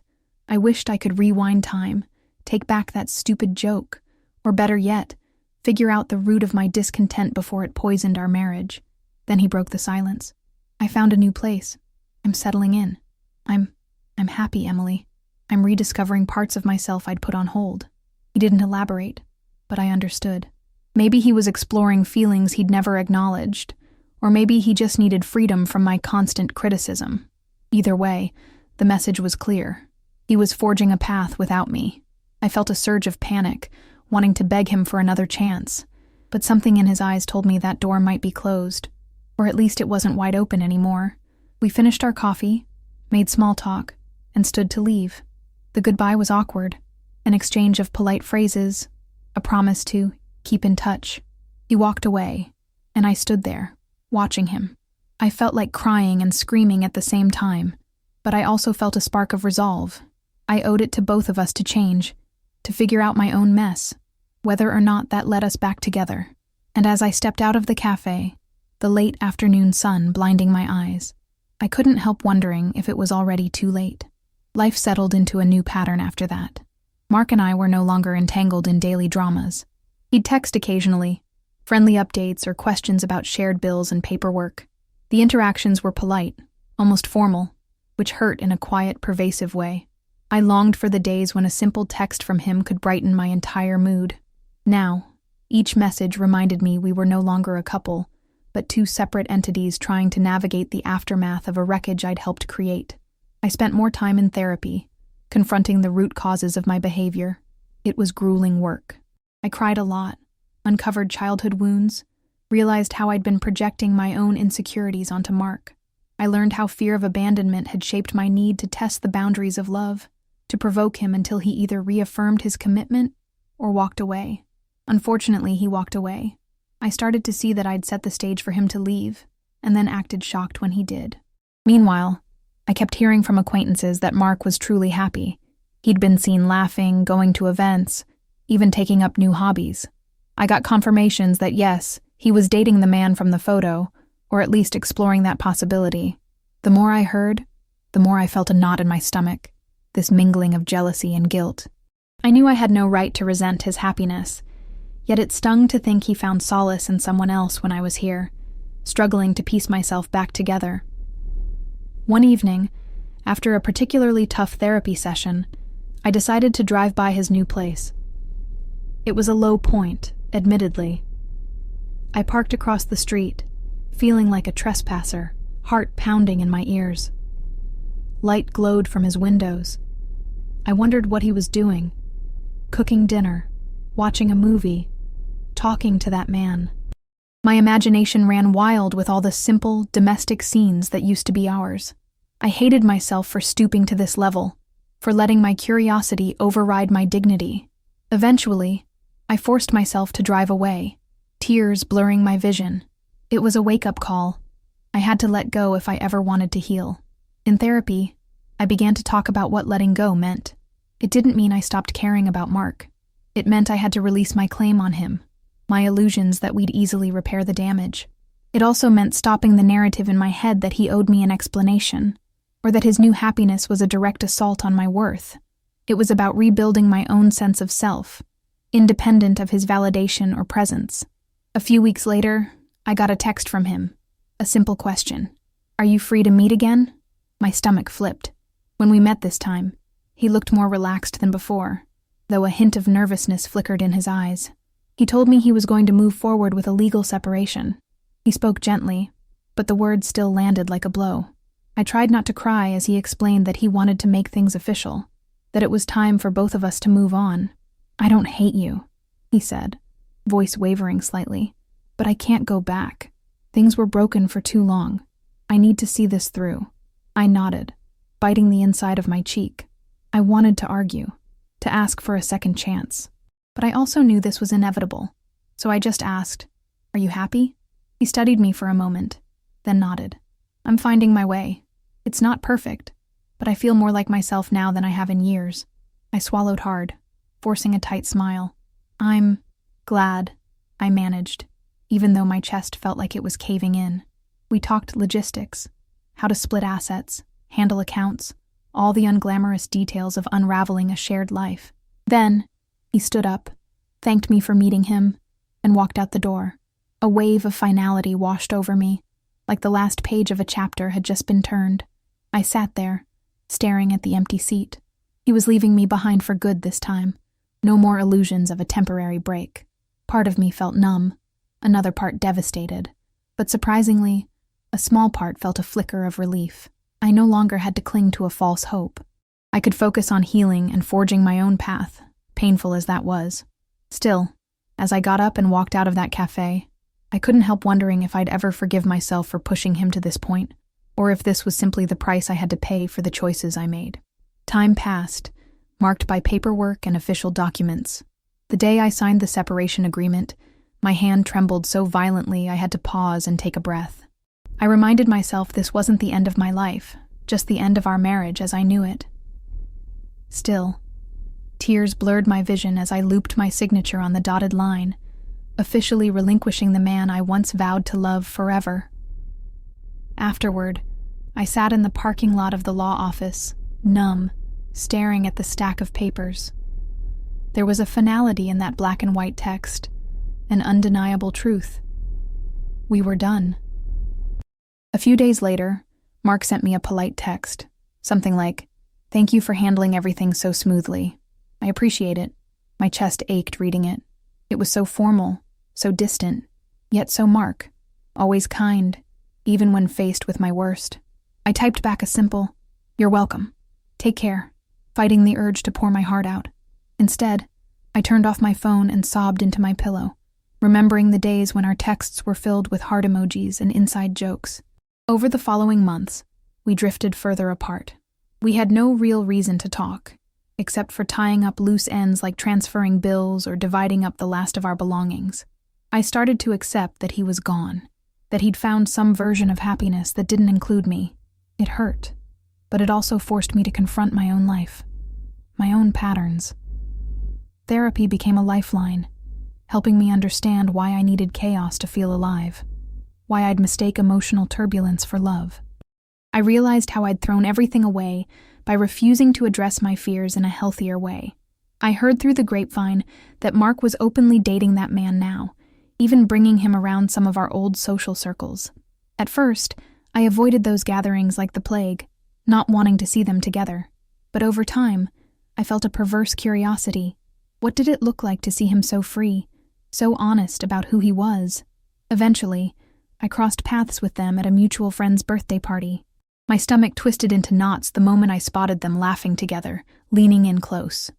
I wished I could rewind time, take back that stupid joke, or better yet, figure out the root of my discontent before it poisoned our marriage. Then he broke the silence. "I found a new place. I'm settling in. I'm happy, Emily. I'm rediscovering parts of myself I'd put on hold." He didn't elaborate, but I understood. Maybe he was exploring feelings he'd never acknowledged, or maybe he just needed freedom from my constant criticism. Either way, the message was clear. He was forging a path without me. I felt a surge of panic, wanting to beg him for another chance, but something in his eyes told me that door might be closed, or at least it wasn't wide open anymore. We finished our coffee, made small talk, and stood to leave. The goodbye was awkward, an exchange of polite phrases, a promise to keep in touch. He walked away, and I stood there, watching him. I felt like crying and screaming at the same time, but I also felt a spark of resolve. I owed it to both of us to change, to figure out my own mess, whether or not that led us back together. And as I stepped out of the cafe, the late afternoon sun blinding my eyes. I couldn't help wondering if it was already too late. Life settled into a new pattern after that. Mark and I were no longer entangled in daily dramas. He'd text occasionally, friendly updates or questions about shared bills and paperwork. The interactions were polite, almost formal, which hurt in a quiet, pervasive way. I longed for the days when a simple text from him could brighten my entire mood. Now, each message reminded me we were no longer a couple, but two separate entities trying to navigate the aftermath of a wreckage I'd helped create. I spent more time in therapy, confronting the root causes of my behavior. It was grueling work. I cried a lot, uncovered childhood wounds, realized how I'd been projecting my own insecurities onto Mark. I learned how fear of abandonment had shaped my need to test the boundaries of love, to provoke him until he either reaffirmed his commitment or walked away. Unfortunately, he walked away. I started to see that I'd set the stage for him to leave, and then acted shocked when he did. Meanwhile, I kept hearing from acquaintances that Mark was truly happy. He'd been seen laughing, going to events, even taking up new hobbies. I got confirmations that yes, he was dating the man from the photo, or at least exploring that possibility. The more I heard, the more I felt a knot in my stomach, this mingling of jealousy and guilt. I knew I had no right to resent his happiness, yet it stung to think he found solace in someone else when I was here, struggling to piece myself back together. One evening, after a particularly tough therapy session, I decided to drive by his new place. It was a low point, admittedly. I parked across the street, feeling like a trespasser, heart pounding in my ears. Light glowed from his windows. I wondered what he was doing. Cooking dinner, watching a movie, talking to that man. My imagination ran wild with all the simple, domestic scenes that used to be ours. I hated myself for stooping to this level, for letting my curiosity override my dignity. Eventually, I forced myself to drive away, tears blurring my vision. It was a wake-up call. I had to let go if I ever wanted to heal. In therapy, I began to talk about what letting go meant. It didn't mean I stopped caring about Mark. It meant I had to release my claim on him, my illusions that we'd easily repair the damage. It also meant stopping the narrative in my head that he owed me an explanation, or that his new happiness was a direct assault on my worth. It was about rebuilding my own sense of self, independent of his validation or presence. A few weeks later, I got a text from him. A simple question. "Are you free to meet again?" My stomach flipped. When we met this time, he looked more relaxed than before, though a hint of nervousness flickered in his eyes. He told me he was going to move forward with a legal separation. He spoke gently, but the words still landed like a blow. I tried not to cry as he explained that he wanted to make things official, that it was time for both of us to move on. "I don't hate you," he said, voice wavering slightly, "but I can't go back. Things were broken for too long. I need to see this through." I nodded, biting the inside of my cheek. I wanted to argue, to ask for a second chance. But I also knew this was inevitable, so I just asked, "Are you happy?" He studied me for a moment, then nodded. "I'm finding my way. It's not perfect, but I feel more like myself now than I have in years." I swallowed hard, forcing a tight smile. "I'm glad," I managed, even though my chest felt like it was caving in. We talked logistics, how to split assets, handle accounts, all the unglamorous details of unraveling a shared life. Then, he stood up, thanked me for meeting him, and walked out the door. A wave of finality washed over me, like the last page of a chapter had just been turned. I sat there, staring at the empty seat. He was leaving me behind for good this time. No more illusions of a temporary break. Part of me felt numb, another part devastated, but surprisingly, a small part felt a flicker of relief. I no longer had to cling to a false hope. I could focus on healing and forging my own path, painful as that was. Still, as I got up and walked out of that cafe, I couldn't help wondering if I'd ever forgive myself for pushing him to this point, or if this was simply the price I had to pay for the choices I made. Time passed, marked by paperwork and official documents. The day I signed the separation agreement, my hand trembled so violently I had to pause and take a breath. I reminded myself this wasn't the end of my life, just the end of our marriage as I knew it. Still, tears blurred my vision as I looped my signature on the dotted line, officially relinquishing the man I once vowed to love forever. Afterward, I sat in the parking lot of the law office, numb, staring at the stack of papers. There was a finality in that black and white text, an undeniable truth. We were done. A few days later, Mark sent me a polite text, something like, "Thank you for handling everything so smoothly. I appreciate it." My chest ached reading it. It was so formal, so distant, yet so Mark, always kind, even when faced with my worst. I typed back a simple, "You're welcome. Take care," fighting the urge to pour my heart out. Instead, I turned off my phone and sobbed into my pillow, remembering the days when our texts were filled with heart emojis and inside jokes. Over the following months, we drifted further apart. We had no real reason to talk, except for tying up loose ends like transferring bills or dividing up the last of our belongings. I started to accept that he was gone, that he'd found some version of happiness that didn't include me. It hurt, but it also forced me to confront my own life, my own patterns. Therapy became a lifeline, helping me understand why I needed chaos to feel alive, why I'd mistake emotional turbulence for love. I realized how I'd thrown everything away by refusing to address my fears in a healthier way. I heard through the grapevine that Mark was openly dating that man now, even bringing him around some of our old social circles. At first, I avoided those gatherings like the plague, not wanting to see them together. But over time, I felt a perverse curiosity. What did it look like to see him so free, so honest about who he was? Eventually, I crossed paths with them at a mutual friend's birthday party. My stomach twisted into knots the moment I spotted them laughing together, leaning in close.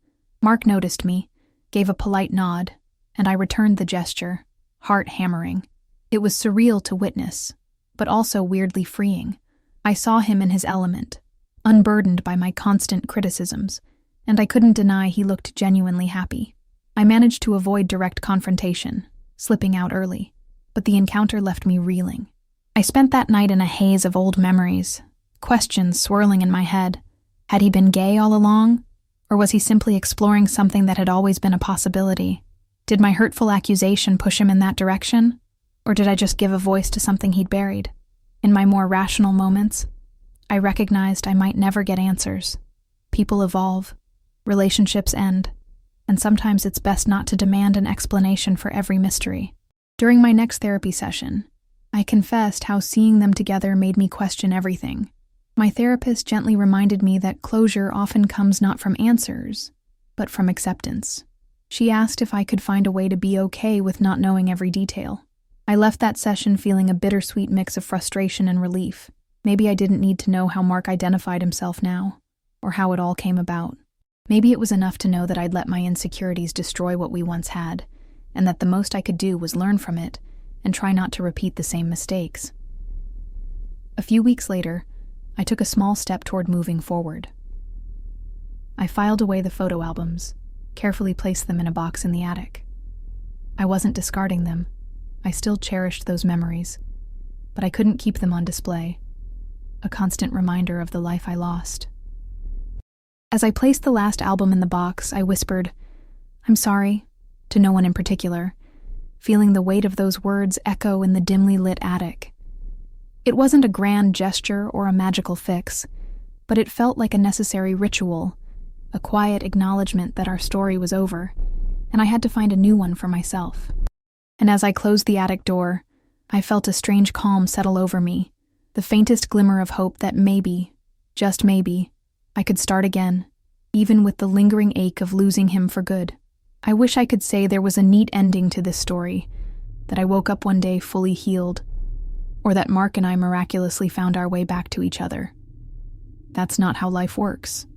Mark noticed me, gave a polite nod, and I returned the gesture, heart hammering. It was surreal to witness, but also weirdly freeing. I saw him in his element, unburdened by my constant criticisms, and I couldn't deny he looked genuinely happy. I managed to avoid direct confrontation, slipping out early, but the encounter left me reeling. I spent that night in a haze of old memories, questions swirling in my head. Had he been gay all along? Or was he simply exploring something that had always been a possibility? Did my hurtful accusation push him in that direction? Or did I just give a voice to something he'd buried? In my more rational moments, I recognized I might never get answers. People evolve, relationships end, and sometimes it's best not to demand an explanation for every mystery. During my next therapy session, I confessed how seeing them together made me question everything. My therapist gently reminded me that closure often comes not from answers, but from acceptance. She asked if I could find a way to be okay with not knowing every detail. I left that session feeling a bittersweet mix of frustration and relief. Maybe I didn't need to know how Mark identified himself now, or how it all came about. Maybe it was enough to know that I'd let my insecurities destroy what we once had, and that the most I could do was learn from it and try not to repeat the same mistakes. A few weeks later, I took a small step toward moving forward. I filed away the photo albums, carefully placed them in a box in the attic. I wasn't discarding them. I still cherished those memories, but I couldn't keep them on display, a constant reminder of the life I lost. As I placed the last album in the box, I whispered, "I'm sorry," to no one in particular, feeling the weight of those words echo in the dimly lit attic. It wasn't a grand gesture or a magical fix, but it felt like a necessary ritual, a quiet acknowledgement that our story was over, and I had to find a new one for myself. And as I closed the attic door, I felt a strange calm settle over me, the faintest glimmer of hope that maybe, just maybe, I could start again, even with the lingering ache of losing him for good. I wish I could say there was a neat ending to this story, that I woke up one day fully healed, or that Mark and I miraculously found our way back to each other. That's not how life works.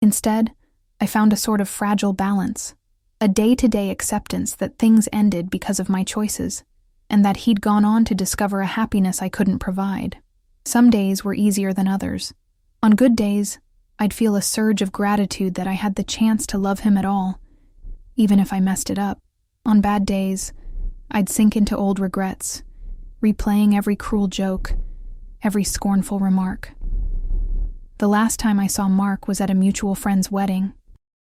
Instead, I found a sort of fragile balance, a day-to-day acceptance that things ended because of my choices, and that he'd gone on to discover a happiness I couldn't provide. Some days were easier than others. On good days, I'd feel a surge of gratitude that I had the chance to love him at all, even if I messed it up. On bad days, I'd sink into old regrets, replaying every cruel joke, every scornful remark. The last time I saw Mark was at a mutual friend's wedding.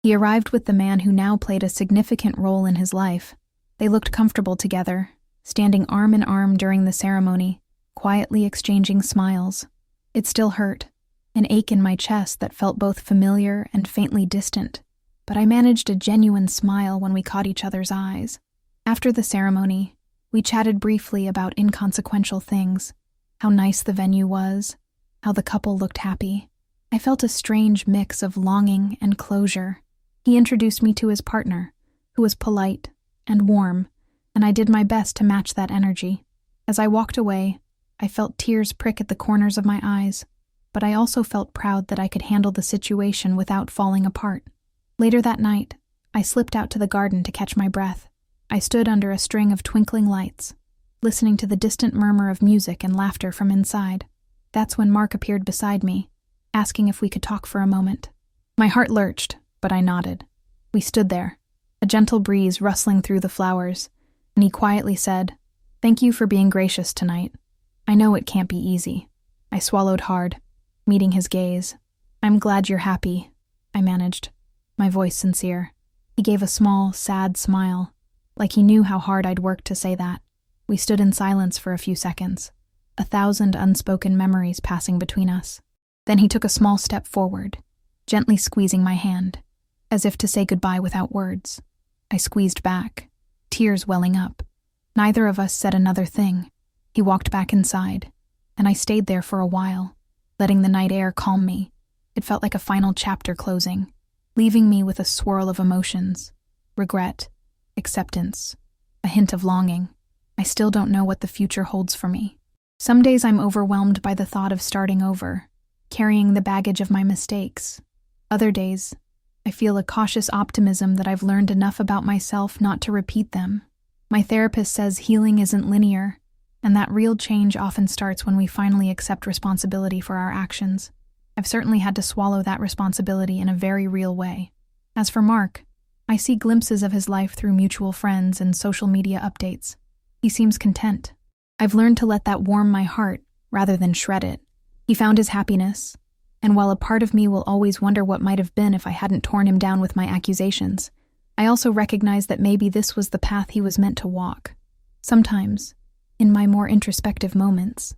He arrived with the man who now played a significant role in his life, They looked comfortable together, standing arm in arm during the ceremony, quietly exchanging smiles. It still hurt, an ache in my chest that felt both familiar and faintly distant, but I managed a genuine smile when we caught each other's eyes. After the ceremony, we chatted briefly about inconsequential things, how nice the venue was, how the couple looked happy. I felt a strange mix of longing and closure. He introduced me to his partner, who was polite and warm, and I did my best to match that energy. As I walked away, I felt tears prick at the corners of my eyes, but I also felt proud that I could handle the situation without falling apart. Later that night, I slipped out to the garden to catch my breath. I stood under a string of twinkling lights, listening to the distant murmur of music and laughter from inside. That's when Mark appeared beside me, asking if we could talk for a moment. My heart lurched, but I nodded. We stood there, a gentle breeze rustling through the flowers, and he quietly said, "Thank you for being gracious tonight. I know it can't be easy." I swallowed hard, meeting his gaze. "I'm glad you're happy," I managed, my voice sincere. He gave a small, sad smile, like he knew how hard I'd worked to say that. We stood in silence for a few seconds, 1,000 unspoken memories passing between us. Then he took a small step forward, gently squeezing my hand, as if to say goodbye without words. I squeezed back, tears welling up. Neither of us said another thing. He walked back inside, and I stayed there for a while, letting the night air calm me. It felt like a final chapter closing, leaving me with a swirl of emotions: regret, acceptance, a hint of longing. I still don't know what the future holds for me. Some days I'm overwhelmed by the thought of starting over, carrying the baggage of my mistakes. Other days, I feel a cautious optimism that I've learned enough about myself not to repeat them. My therapist says healing isn't linear, and that real change often starts when we finally accept responsibility for our actions. I've certainly had to swallow that responsibility in a very real way. As for Mark, I see glimpses of his life through mutual friends and social media updates. He seems content. I've learned to let that warm my heart rather than shred it. He found his happiness, and while a part of me will always wonder what might have been if I hadn't torn him down with my accusations, I also recognize that maybe this was the path he was meant to walk. Sometimes, in my more introspective moments,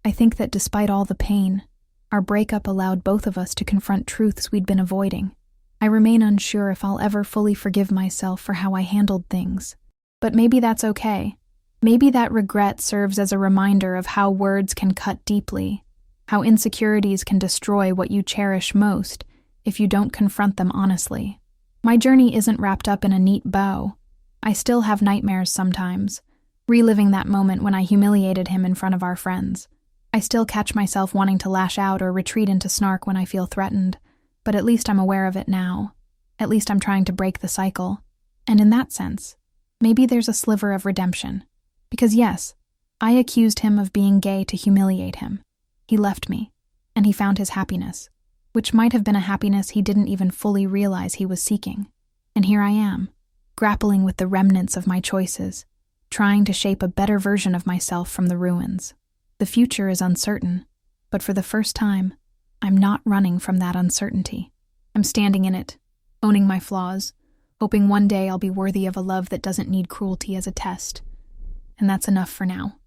I think that despite all the pain, our breakup allowed both of us to confront truths we'd been avoiding. I remain unsure if I'll ever fully forgive myself for how I handled things. But maybe that's okay. Maybe that regret serves as a reminder of how words can cut deeply, how insecurities can destroy what you cherish most if you don't confront them honestly. My journey isn't wrapped up in a neat bow. I still have nightmares sometimes, reliving that moment when I humiliated him in front of our friends. I still catch myself wanting to lash out or retreat into snark when I feel threatened, but at least I'm aware of it now. At least I'm trying to break the cycle. And in that sense, maybe there's a sliver of redemption. Because yes, I accused him of being gay to humiliate him. He left me, and he found his happiness, which might have been a happiness he didn't even fully realize he was seeking. And here I am, grappling with the remnants of my choices, trying to shape a better version of myself from the ruins. The future is uncertain, but for the first time, I'm not running from that uncertainty. I'm standing in it, owning my flaws, hoping one day I'll be worthy of a love that doesn't need cruelty as a test. And that's enough for now.